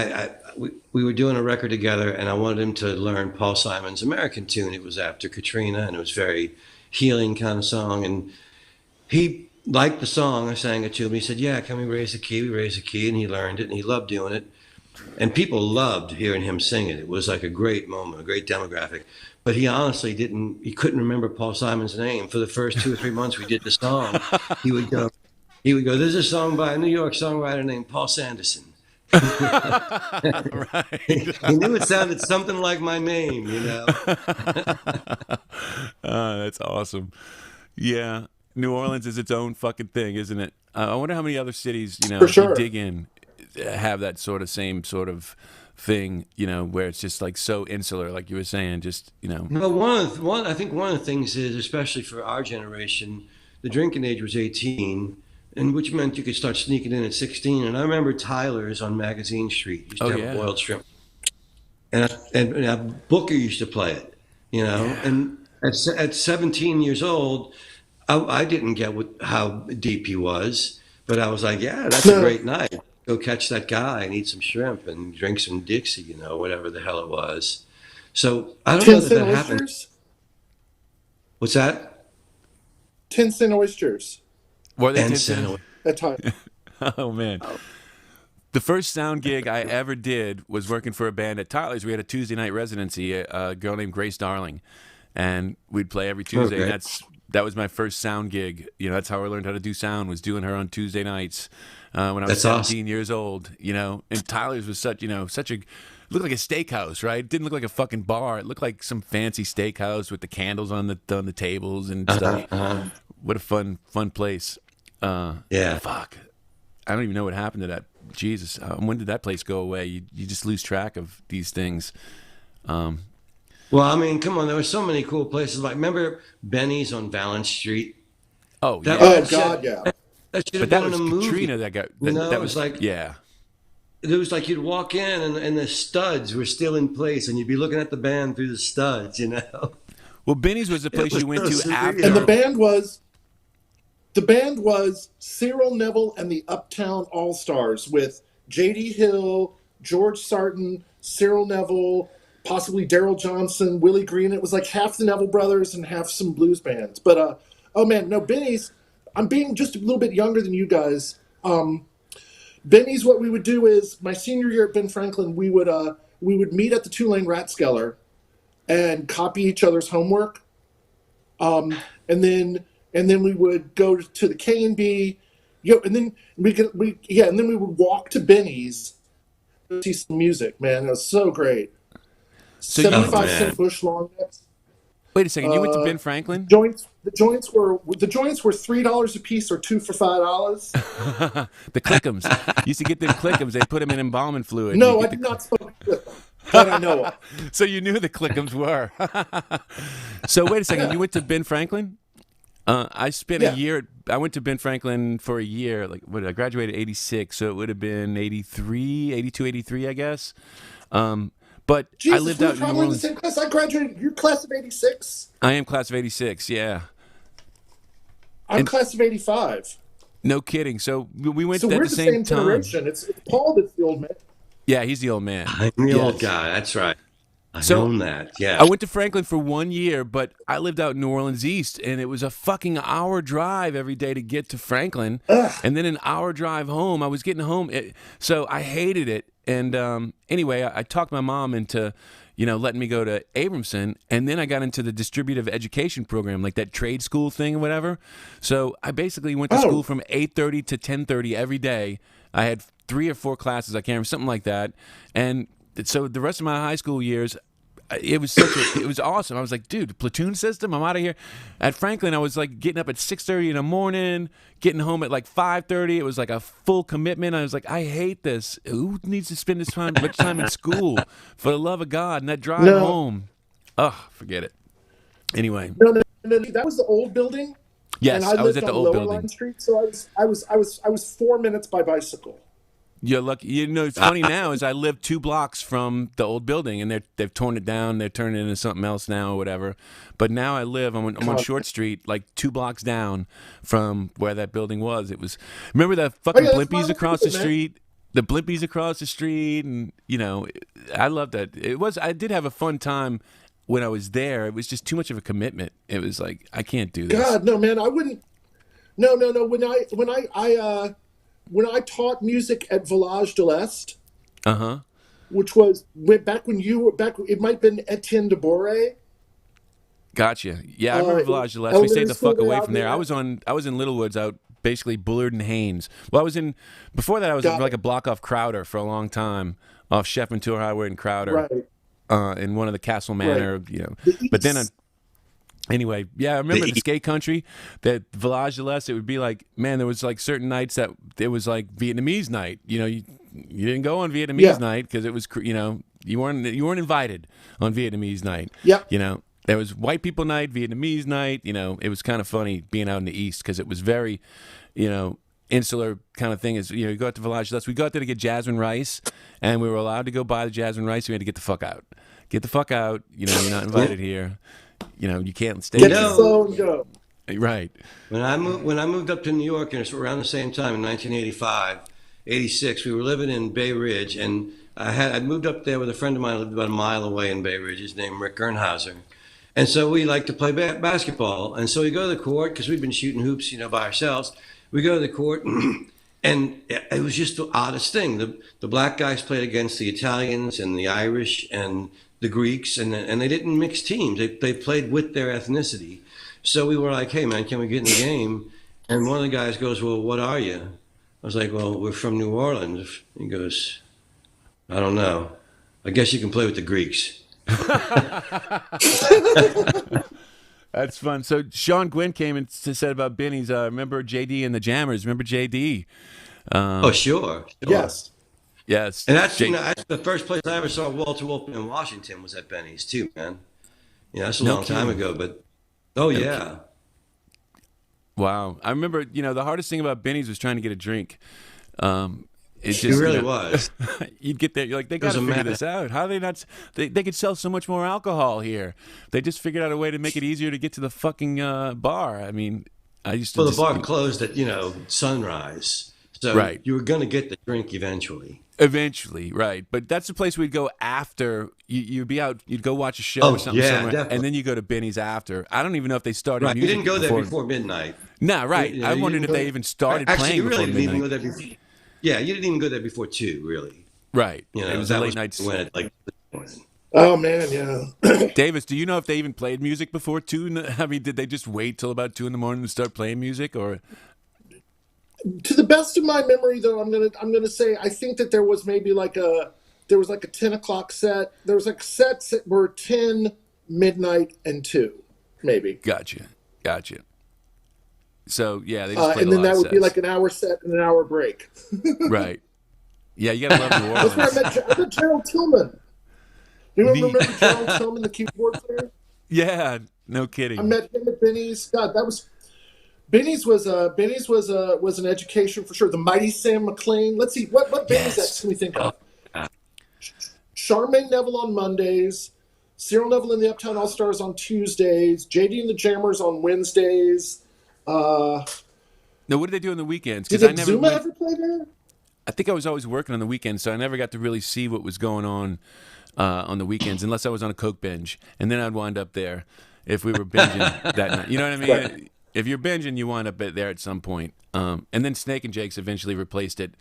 we were doing a record together and I wanted him to learn Paul Simon's American Tune. It was after Katrina and it was very healing kind of song. And he liked the song. I sang it to him. He said, yeah, can we raise the key? We raised the key, and he learned it and he loved doing it. And people loved hearing him sing it. It was like a great moment, a great demographic. But he honestly couldn't remember Paul Simon's name. For the first 2 or 3 months we did the song, he would go, there's a song by a New York songwriter named Paul Sanderson. Right. He knew it sounded something like my name, That's awesome. Yeah, New Orleans is its own fucking thing, isn't it? I wonder how many other cities, For sure. you dig in, have that same sort of thing, where it's just like so insular, like you were saying, just Well, I think one of the things is, especially for our generation, the drinking age was 18. And which meant you could start sneaking in at 16. And I remember Tyler's on Magazine Street used to have a boiled shrimp. And a booker used to play it, And at 17 years old, I didn't get how deep he was. But I was like, yeah, that's a great night. Go catch that guy and eat some shrimp and drink some Dixie, whatever the hell it was. So I don't know that happened. What's that? 10-cent oysters. Were they 10 cents? At time. Oh, man. The first sound gig I ever did was working for a band at Tyler's. We had a Tuesday night residency, a girl named Grace Darling, and we'd play every Tuesday. Okay. And that was my first sound gig. That's how I learned how to do sound, was doing her on Tuesday nights when I was 17 years old. And Tyler's was such a looked like a steakhouse, right? It didn't look like a fucking bar. It looked like some fancy steakhouse with the candles on the tables and stuff. What a fun place. Yeah. Fuck. I don't even know what happened to that. Jesus. When did that place go away? You just lose track of these things. Well, I mean, come on. There were so many cool places. Like, remember Benny's on Valence Street? Oh, yeah. That should have been in a movie. Katrina that got... That was like... Yeah. It was like you'd walk in and the studs were still in place and you'd be looking at the band through the studs, Well, Benny's was the place you went to after... And the band was Cyril Neville and the Uptown All-Stars with J.D. Hill, George Sarton, Cyril Neville, possibly Daryl Johnson, Willie Green. It was like half the Neville brothers and half some blues bands. But, Benny's, I'm being just a little bit younger than you guys. Benny's, what we would do is, my senior year at Ben Franklin, we would meet at the Tulane Rathskeller and copy each other's homework. And then we would go to the K&B, and then we would walk to Benny's to see some music. Man, it was so great. So 75-cent Bush long necks. Wait a second, you went to Ben Franklin? The joints were $3 a piece or 2 for $5. The Click'ems. You used to get them Click'ems. They put them in embalming fluid. No, I did not smoke with them. That I know of. So you knew the Click'ems were. So wait a second, you went to Ben Franklin? I spent a year. I went to Ben Franklin for a year. Like, I graduated '86, so it would have been '83, '82, '83, I guess. But Jesus, I lived we were out in New probably in the Orleans. same class. I graduated. You're class of '86. I am class of '86. Yeah, I'm and class of '85. no kidding. So we went So at we're the the same same time. generation. It's Paul that's the old man. Yeah, he's the old man. I'm the old guy. That's right. I own that. Yeah. I went to Franklin for 1 year, but I lived out in New Orleans East, and it was a fucking hour drive every day to get to Franklin, and then an hour drive home. I was getting home, so I hated it. And anyway, I talked my mom into, letting me go to Abramson, and then I got into the distributive education program, like that trade school thing or whatever. So I basically went to school from 8:30 to 10:30 every day. I had 3 or 4 classes, I can't remember, something like that. And so the rest of my high school years, it was it was awesome. I was like, dude, platoon system, I'm out of here. At Franklin, I was like getting up at 6:30 in the morning, getting home at like 5:30. It was like a full commitment. I was like, I hate this. Who needs to spend much time in school? For the love of God, and that drive home. Oh, forget it. Anyway. No, that was the old building. Yes, and I was at lived the on old Lower building. Line Street, so I was 4 minutes by bicycle. You're lucky. It's funny now is I live 2 blocks from the old building, and they've torn it down. They're turning it into something else now or whatever. But now I'm on Short Street, like 2 blocks down from where that building was. It was. Remember the fucking Blimpies across the street? The Blimpies across the street, and I loved that. I did have a fun time when I was there. It was just too much of a commitment. It was like, I can't do this. God, no, man, I wouldn't. No. When I taught music at Village de l'Est, which was back when you were back, it might have been Etienne de Boré. Gotcha. Yeah, I remember Village de l'Est. We stayed the fuck away from there. I was in Littlewoods out basically Bullard and Haynes. Well, before that I was like a block off Crowder for a long time, off Chef and Tour Highway and Crowder. Right. In one of the Castle Manor, But then anyway, yeah, I remember the skate country, that Village de l'Est, it would be like, man, there was like certain nights that it was like Vietnamese night. You didn't go on Vietnamese night because it was, you weren't invited on Vietnamese night. Yeah. There was white people night, Vietnamese night. It was kind of funny being out in the East because it was very, insular kind of thing. Is you go out to Village de l'Est. We got there to get jasmine rice, and we were allowed to go buy the jasmine rice. We had to get the fuck out. Get the fuck out. You're not invited here. You can't stay. Get the phone, go. Right. When I moved up to New York, and it's around the same time in 1985, 86, we were living in Bay Ridge, and I'd moved up there with a friend of mine who lived about a mile away in Bay Ridge. His name Rick Gernhauser. And so we like to play basketball. And so we go to the court because we've been shooting hoops, by ourselves. We go to the court, and it was just the oddest thing. The black guys played against the Italians and the Irish and the Greeks, and they didn't mix teams. They played with their ethnicity. So we were like, hey, man, can we get in the game? And one of the guys goes, well, what are you? I was like, well, we're from New Orleans. He goes, I don't know. I guess you can play with the Greeks. That's fun. So Sean Gwynn came and said about Benny's, remember JD and the Jammers? Remember JD? Oh, sure. Yes. Yes. And that's the first place I ever saw Walter Wolf in Washington was at Benny's too, man. That's a long time ago, but yeah. Wow. I remember, the hardest thing about Benny's was trying to get a drink. It really was. You'd get there, you're like, they got to figure this out. How are they not? They could sell so much more alcohol here. They just figured out a way to make it easier to get to the fucking bar. I mean, I used to. Well, the bar closed at sunrise, so you were going to get the drink eventually. Eventually, right? But that's the place we'd go after. You'd be out. You'd go watch a show or something somewhere, definitely. And then you go to Benny's after. I don't even know if they started. Right, music you didn't go there before midnight. Nah, right. I wondered if they even started playing before midnight. Didn't even go there before. Yeah, you didn't even go there before 2, really. Right. It was a late night. When oh man, yeah. Davis, do you know if they even played music before 2? I mean, did they just wait till about 2 in the morning to start playing music, or? To the best of my memory, though, I'm gonna say I think that there was maybe like a 10 o'clock set. There was like sets that were 10, midnight, and 2, maybe. Gotcha. So yeah, they just played and then a lot that of would be like an hour set and an hour break. Right. Yeah, you gotta love New Orleans. That's where I met Gerald Tillman. You remember Gerald Tillman, the keyboard player? Yeah, no kidding. I met him at Benny's. God, that was Benny's was an education for sure. The Mighty Sam McLean. Let's see what band is that? Yes. Can we think of? Charmaine Neville on Mondays, Cyril Neville and the Uptown All Stars on Tuesdays, JD and the Jammers on Wednesdays. Now, what did they do on the weekends? Did Because I never Zuma went. ever play there? I think I was always working on the weekends, so I never got to really see what was going on the weekends, unless I was on a coke binge, and then I'd wind up there if we were binging that night. You know what I mean? Right. If you're binging, you wind up there at some point. And then Snake and Jake's eventually replaced it.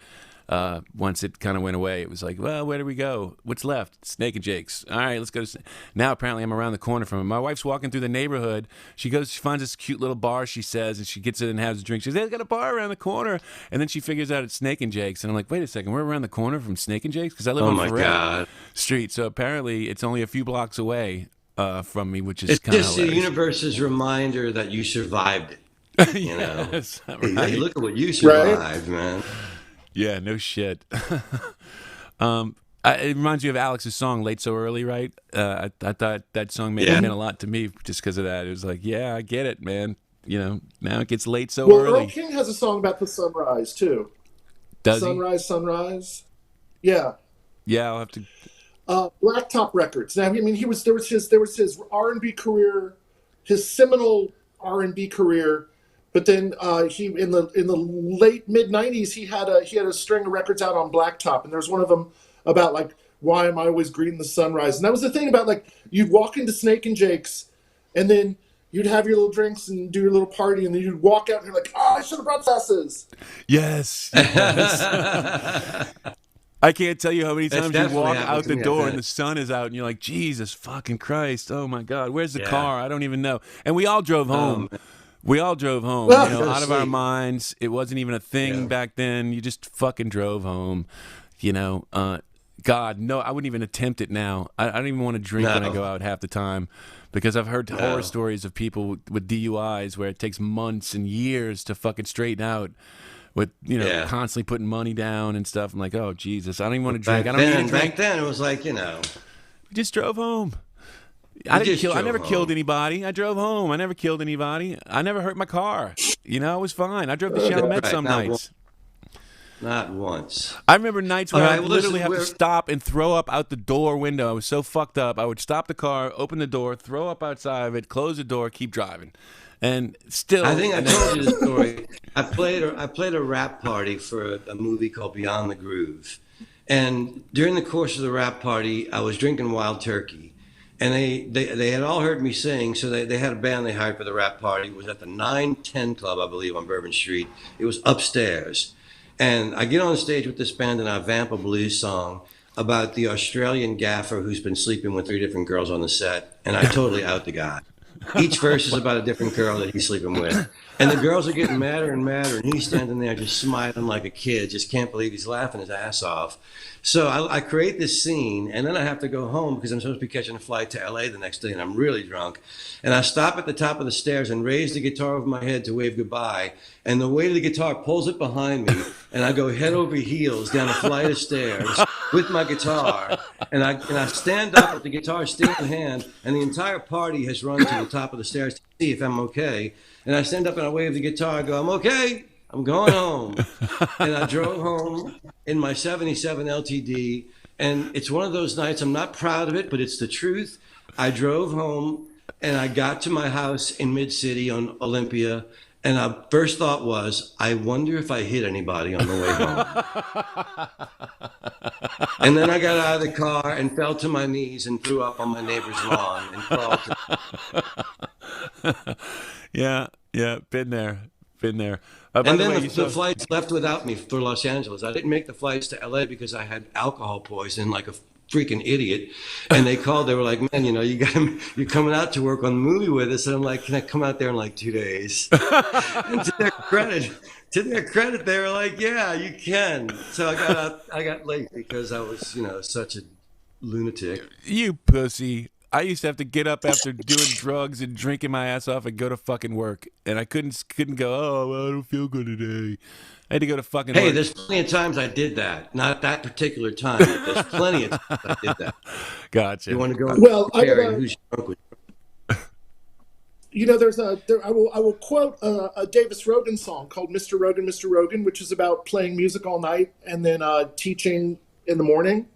Once it kind of went away, it was like, well, where do we go? What's left? Snake and Jake's. All right, let's go to. Now apparently I'm around the corner from it. My wife's walking through the neighborhood. She finds this cute little bar. She says, and she gets in and has a drink. She says, "They got a bar around the corner." And then she figures out it's Snake and Jake's, and I'm like, wait a second, we're around the corner from Snake and Jake's because I live on Ferret Street. So apparently it's only a few blocks away from me, which is kind of just the universe's reminder that you survived it. You know, yes, hey, right. look at what you survived, man. Yeah, no shit. It reminds you of Alex's song "Late So Early," right? I thought that song meant a lot to me just because of that. It was like, yeah, I get it, man. You know, now it gets late so early. Earl King has a song about the sunrise too. Does Sunrise. Yeah. Yeah, I'll have to. Blacktop Records. Now, I mean, there was his R&B career, his seminal R&B career. But then he in the late mid '90s he had a string of records out on Blacktop, and there's one of them about like why am I always greeting the sunrise, and that was the thing about like you'd walk into Snake and Jake's, and then you'd have your little drinks and do your little party, and then you'd walk out and you're like, oh, I should have brought glasses. Yes. I can't tell you how many times you walk out the door and the sun is out, and you're like, Jesus fucking Christ, oh my God, where's the car? I don't even know. And we all drove home. We all drove home, you know, out of our minds. It wasn't even a thing back then. You just fucking drove home, you know. God, no, I wouldn't even attempt it now. I don't even want to drink when I go out half the time because I've heard horror stories of people with DUIs where it takes months and years to fucking straighten out with, you know, constantly putting money down and stuff. I'm like, oh, Jesus, I don't even want to drink. I don't need to drink. Back then, it was like, you know. We just drove home. I never killed anybody. I drove home. I never killed anybody. I never hurt my car. You know, I was fine. I drove to Chalmette some nights. Not once. I remember nights where I would literally have to stop and throw up out the door window. I was so fucked up. I would stop the car, open the door, throw up outside of it, close the door, keep driving. And still, I think I told you the story. I played a rap party for a movie called Beyond the Groove. And during the course of the rap party, I was drinking Wild Turkey. And they had all heard me sing, so they had a band they hired for the rap party. It was at the 910 Club, I believe, on Bourbon Street. It was upstairs. And I get on stage with this band and I vamp a blues song about the Australian gaffer who's been sleeping with 3 different girls on the set. And I totally out the guy. Each verse is about a different girl that he's sleeping with. And the girls are getting madder and madder, and he's standing there just smiling like a kid, just can't believe he's laughing his ass off. So I create this scene, and then I have to go home because I'm supposed to be catching a flight to LA the next day, and I'm really drunk. And I stop at the top of the stairs and raise the guitar over my head to wave goodbye. And the weight of the guitar pulls it behind me, and I go head over heels down a flight of stairs with my guitar. And I stand up with the guitar still in hand, and the entire party has run to the top of the stairs to see if I'm okay. And I stand up and I wave the guitar. I go, I'm okay. I'm going home. And I drove home in my 77 LTD. And it's one of those nights, I'm not proud of it, but it's the truth. I drove home and I got to my house in Mid-City on Olympia. And my first thought was, I wonder if I hit anybody on the way home. And then I got out of the car and fell to my knees and threw up on my neighbor's lawn and crawled to... Yeah, been there. And then the flights left without me for Los Angeles. I didn't make the flights to LA because I had alcohol poisoning like a freaking idiot. And they called, they were like, man, you know, you're coming out to work on the movie with us. And I'm like, can I come out there in like 2 days? And to their credit, they were like, yeah, you can. So I got late because I was, you know, such a lunatic. You pussy. I used to have to get up after doing drugs and drinking my ass off and go to fucking work. And I couldn't go, oh, well, I don't feel good today. I had to go to fucking work. Hey, there's plenty of times I did that. Not at that particular time, but there's plenty of times I did that. Gotcha. You want to go? Well, who's drunk with I will quote a Davis Rogan song called "Mr. Rogan, Mr. Rogan," which is about playing music all night and then teaching in the morning,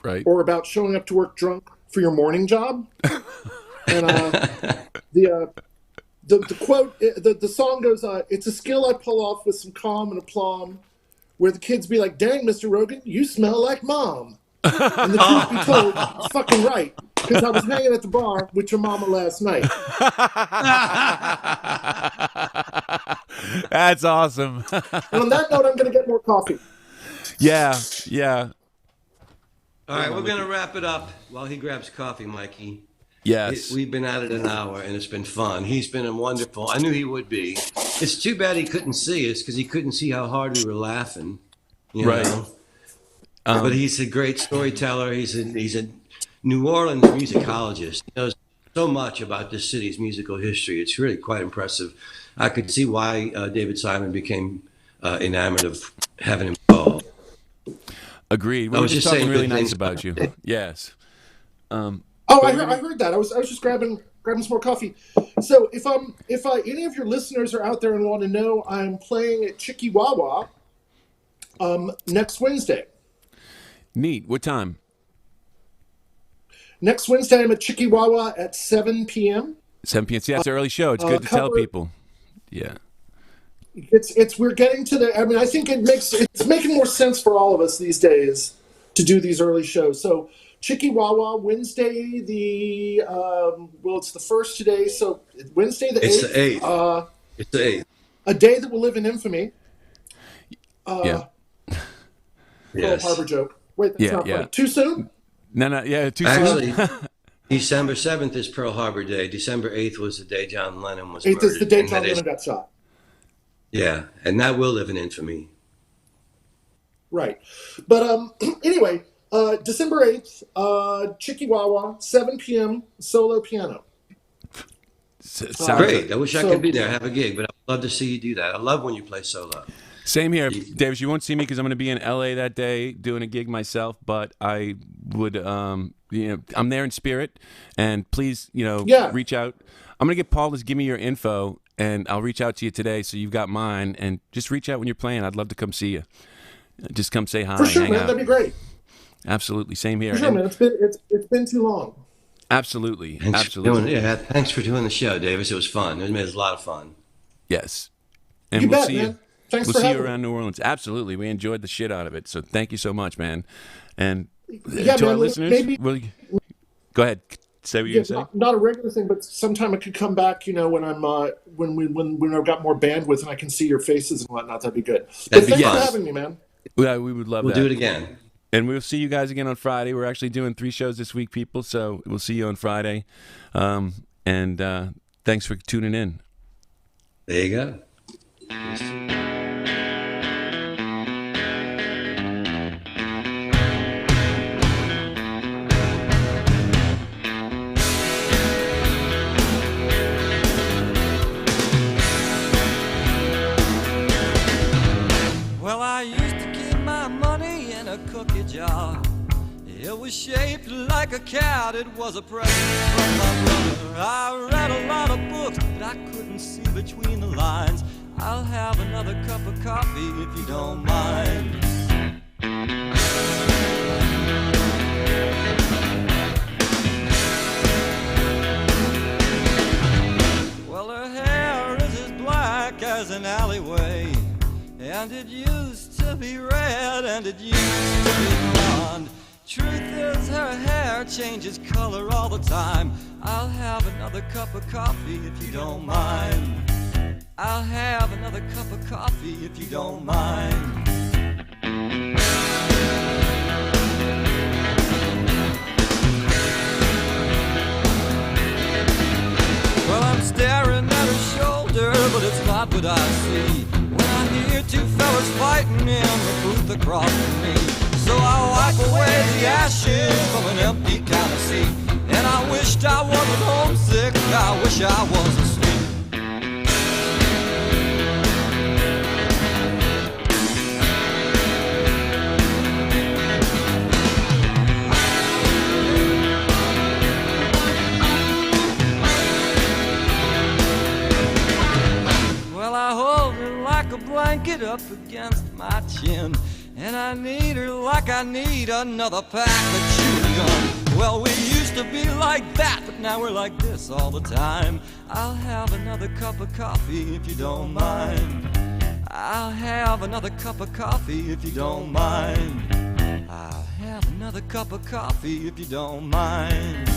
right? Or about showing up to work drunk for your morning job. And the quote, the song goes, "It's a skill I pull off with some calm and aplomb, where the kids be like, 'Dang, Mr. Rogan, you smell like mom.' And the truth be told, it's fucking right, because I was hanging at the bar with your mama last night." That's awesome. And on that note, I'm going to get more coffee. Yeah. All right, we're going to wrap it up while he grabs coffee, Mikey. Yes. We've been at it an hour, and it's been fun. He's been wonderful. I knew he would be. It's too bad he couldn't see us, because he couldn't see how hard we were laughing. You Right. know? But he's a great storyteller. He's a New Orleans musicologist. He knows so much about this city's musical history. It's really quite impressive. I could see why David Simon became enamored of having him call. Agreed. We were just talking really nice about you. Yes. I heard that. I was just grabbing some more coffee. So if any of your listeners are out there and want to know, I'm playing at Chicky-Wawa next Wednesday. Neat. What time? Next Wednesday, I'm at Chicky-Wawa at 7 p.m. 7 p.m. See, that's an early show. It's good to tell people. Yeah. We're getting to the. I mean, I think it's making more sense for all of us these days to do these early shows. So Chicky-Wawa Wednesday, it's the first today. So Wednesday the 8th. It's the 8th. It's the 8th. A day that will live in infamy. Yeah. Yes. Pearl Harbor joke. Wait, that's not funny. Too soon? No, yeah, too Actually, soon. December 7th is Pearl Harbor Day. December 8th was the day John Lennon was 8th murdered. is the day John Lennon got shot. Yeah, and that will live in infamy. Right. But anyway, December 8th, Chicky-Wawa, 7 p.m., solo piano. Great. I wish I could be there, have a gig, but I'd love to see you do that. I love when you play solo. Same here, Davis. You won't see me because I'm going to be in LA that day doing a gig myself. But I would, I'm there in spirit. And please, reach out. I'm going to get Paul to give me your info, and I'll reach out to you today so you've got mine. And just reach out when you're playing. I'd love to come see you. Just come say hi. For sure, hang man. out. That'd be great. Absolutely. Same here. For sure, man. It's been too long. Absolutely. Thanks for doing the show, Davis. It was fun. It was a lot of fun. Yes. And You we'll bet, see man. you. Thanks We'll for see you having around New Orleans. Absolutely. We enjoyed the shit out of it. So thank you so much, man. And Yeah, to our man, listeners, maybe- go ahead. Say what you're going to say. Not a regular thing, but sometime I could come back. When I'm when I've got more bandwidth and I can see your faces and whatnot. That'd be good. That'd be Thanks fun. for having me, man. Yeah, we would love We'll that. do it again. And we'll see you guys again on Friday. We're actually doing 3 shows this week, people. So we'll see you on Friday. And thanks for tuning in. There you go. Well, I used to keep my money in a cookie jar. It was shaped like a cat, it was a present from my brother. I read a lot of books, but I couldn't see between the lines. I'll have another cup of coffee if you don't mind. Well, her hair is as black as an alleyway, and it used to be red, and it used to be blonde. Truth is, her hair changes color all the time. I'll have another cup of coffee if you don't mind. I'll have another cup of coffee if you don't mind. Well, I'm staring at her shoulder, but it's not what I see when I hear 2 fellas fighting in the booth across from me. So I wipe away the ashes from an empty counter seat, and I wished I wasn't homesick, I wish I was asleep. blanket up against my chin. And I need her like I need another pack of chewing gum. Well, we used to be like that, but now we're like this all the time. I'll have another cup of coffee if you don't mind. I'll have another cup of coffee if you don't mind. I'll have another cup of coffee if you don't mind.